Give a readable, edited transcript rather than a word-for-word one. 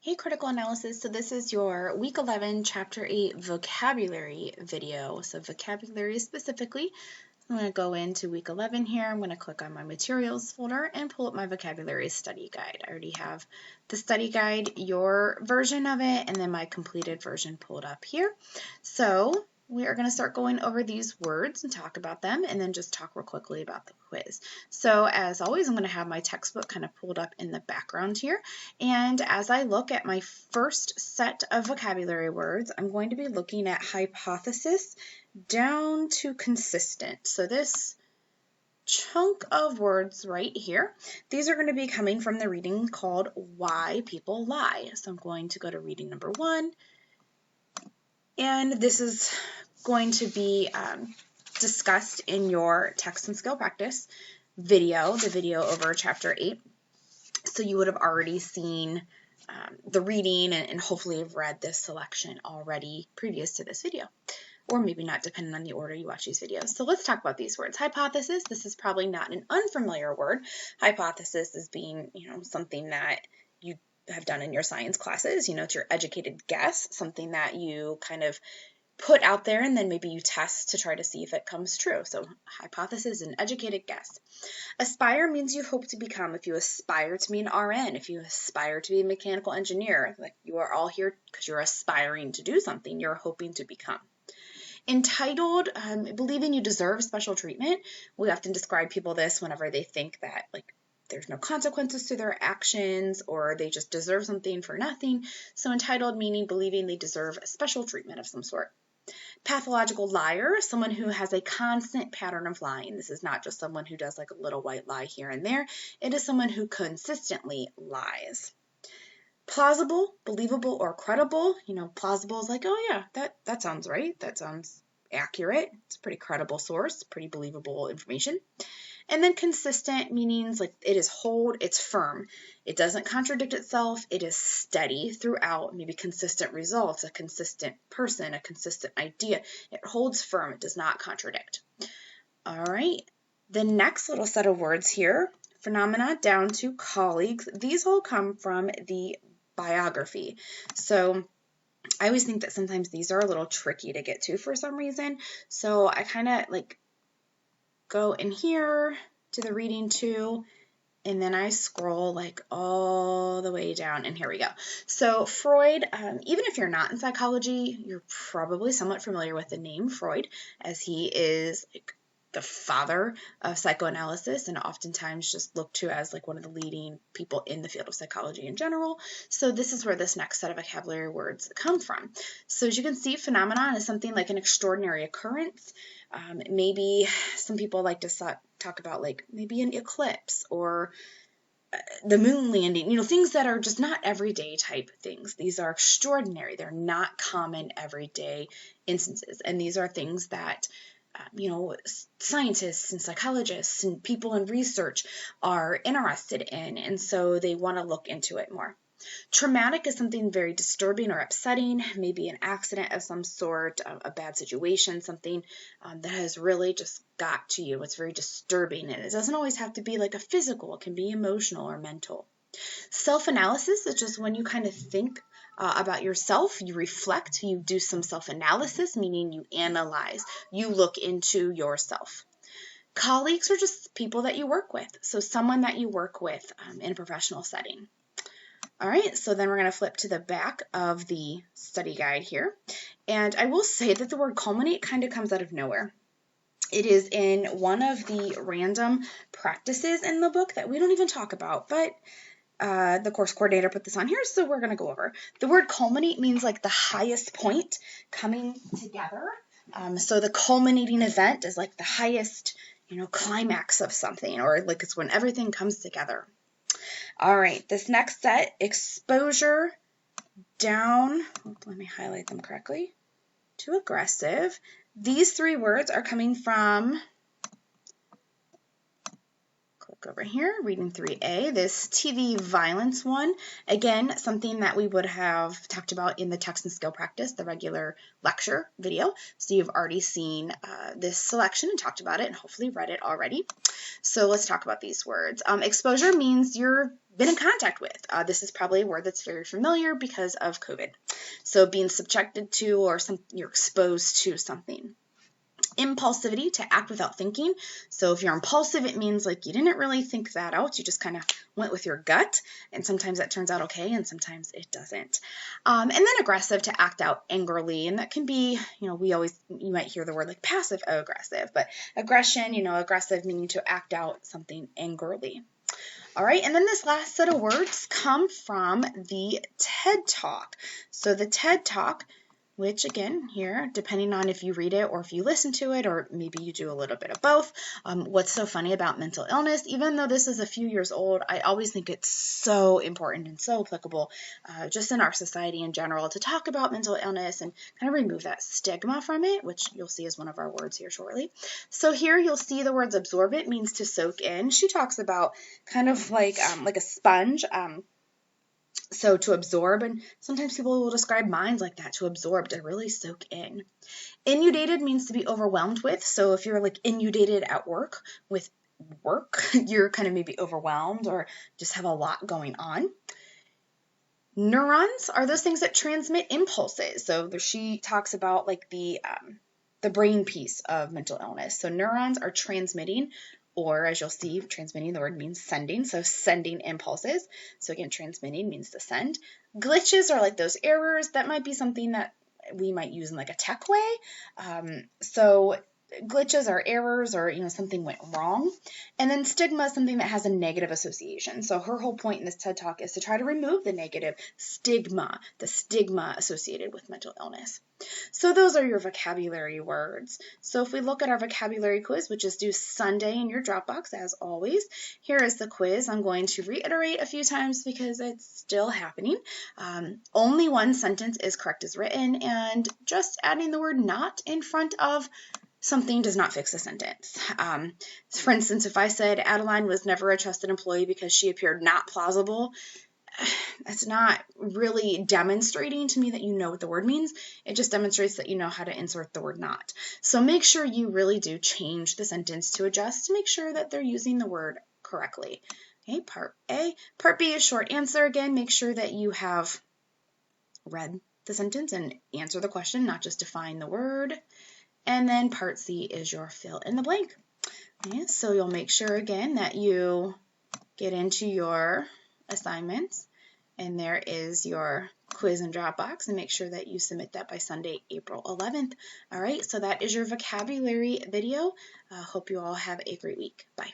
Hey, Critical Analysis. So this is your Week 11, Chapter 8 vocabulary video. So vocabulary specifically. I'm going to go into Week 11 here. I'm going to click on my Materials folder and pull up my vocabulary study guide. I already have the study guide, your version of it, and then my completed version pulled up here. So we are going to start going over these words and talk about them, and then just talk real quickly about the quiz. So as always, I'm going to have my textbook kind of pulled up in the background here. And as I look at my first set of vocabulary words, I'm going to be looking at hypothesis down to consistent. So this chunk of words right here, these are going to be coming from the reading called Why People Lie. So I'm going to go to reading number 1. And this is going to be discussed in your text and skill practice video, the video over Chapter 8. So you would have already seen the reading and hopefully have read this selection already previous to this video. Or maybe not, depending on the order you watch these videos. So let's talk about these words. Hypothesis, this is probably not an unfamiliar word. Hypothesis is being, something that you have done in your science classes. It's your educated guess, something that you kind of put out there and then maybe you test to try to see if it comes true. So hypothesis is an educated guess. Aspire means you hope to become. If you aspire to be an RN, if you aspire to be a mechanical engineer, like you are all here because you're aspiring to do something, you're hoping to become. Entitled, believing you deserve special treatment. We often describe people this whenever they think that there's no consequences to their actions or they just deserve something for nothing. So entitled meaning believing they deserve special treatment of some sort. Pathological liar, someone who has a constant pattern of lying. This is not just someone who does a little white lie here and there. It is someone who consistently lies. Plausible, believable, or credible. Plausible is oh yeah, that sounds right. That sounds accurate. It's a pretty credible source, pretty believable information. And then consistent means it is it's firm. It doesn't contradict itself. It is steady throughout, maybe consistent results, a consistent person, a consistent idea. It holds firm. It does not contradict. All right. The next little set of words here, phenomena down to colleagues. These all come from the biography. So I always think that sometimes these are a little tricky to get to for some reason. So I kind of go in here to the reading 2, and then I scroll all the way down, and here we go. So Freud, even if you're not in psychology, you're probably somewhat familiar with the name Freud, as he is the father of psychoanalysis and oftentimes just looked to as one of the leading people in the field of psychology in general. So this is where this next set of vocabulary words come from. So as you can see, phenomenon is something like an extraordinary occurrence. Maybe some people like to talk about maybe an eclipse or the moon landing, things that are just not everyday type things. These are extraordinary. They're not common everyday instances. And these are things that scientists and psychologists and people in research are interested in, and so they want to look into it more. Traumatic is something very disturbing or upsetting, maybe an accident of some sort, a bad situation, something that has really just got to you. It's very disturbing, and it doesn't always have to be a physical. It can be emotional or mental. Self-analysis is just when you kind of think about yourself, you reflect, you do some self-analysis, meaning you analyze, you look into yourself. Colleagues are just people that you work with, so someone that you work with in a professional setting. All right, so then we're going to flip to the back of the study guide here, and I will say that the word culminate kind of comes out of nowhere. It is in one of the random practices in the book that we don't even talk about, but the course coordinator put this on here, so we're going to go over. The word culminate means the highest point coming together. So the culminating event is the highest, climax of something, or it's when everything comes together. All right, this next set, exposure down, let me highlight them correctly, to aggressive. These 3 words are coming from, click Go over here, reading 3A, this TV violence one. Again, something that we would have talked about in the text and skill practice, the regular lecture video. So you've already seen this selection and talked about it and hopefully read it already. So let's talk about these words. Exposure means you've been in contact with. This is probably a word that's very familiar because of COVID. So being subjected to or you're exposed to something. Impulsivity, to act without thinking. So if you're impulsive, it means like you didn't really think that out. You just kind of went with your gut, and sometimes that turns out okay, and sometimes it doesn't. And then aggressive, to act out angrily, and that can be, you might hear the word like passive aggressive, but aggression, aggressive meaning to act out something angrily. All right, and then this last set of words come from the TED Talk. So the TED Talk, which again here, depending on if you read it or if you listen to it, or maybe you do a little bit of both. What's so funny about mental illness, even though this is a few years old, I always think it's so important and so applicable just in our society in general to talk about mental illness and kind of remove that stigma from it, which you'll see is one of our words here shortly. So here you'll see the words absorb it means to soak in. She talks about kind of like a sponge. So to absorb, and sometimes people will describe minds like that, to absorb, to really soak in. Inundated means to be overwhelmed with. So if you're like inundated at work with work, you're kind of maybe overwhelmed or just have a lot going on. Neurons are those things that transmit impulses. So she talks about like the brain piece of mental illness. So neurons are transmitting, or as you'll see, transmitting, the word means sending, so sending impulses. So again, transmitting means to send. Glitches are like those errors. That might be something that we might use in like a tech way. So glitches are errors, or something went wrong. And then stigma is something that has a negative association. So her whole point in this TED Talk is to try to remove the negative stigma, the stigma associated with mental illness. So those are your vocabulary words. So if we look at our vocabulary quiz, which is due Sunday in your Dropbox, as always, here is the quiz. I'm going to reiterate a few times because it's still happening. Only one sentence is correct as written, and just adding the word not in front of something does not fix a sentence. For instance, if I said Adeline was never a trusted employee because she appeared not plausible, that's not really demonstrating to me that you know what the word means. It just demonstrates that you know how to insert the word not. So make sure you really do change the sentence to adjust to make sure that they're using the word correctly. Okay, part A. Part B is short answer. Again, make sure that you have read the sentence and answer the question, not just define the word. And then part C is your fill in the blank. Okay, so you'll make sure again that you get into your assignments, and there is your quiz in Dropbox, and make sure that you submit that by Sunday, April 11th. All right, so that is your vocabulary video. Hope you all have a great week. Bye.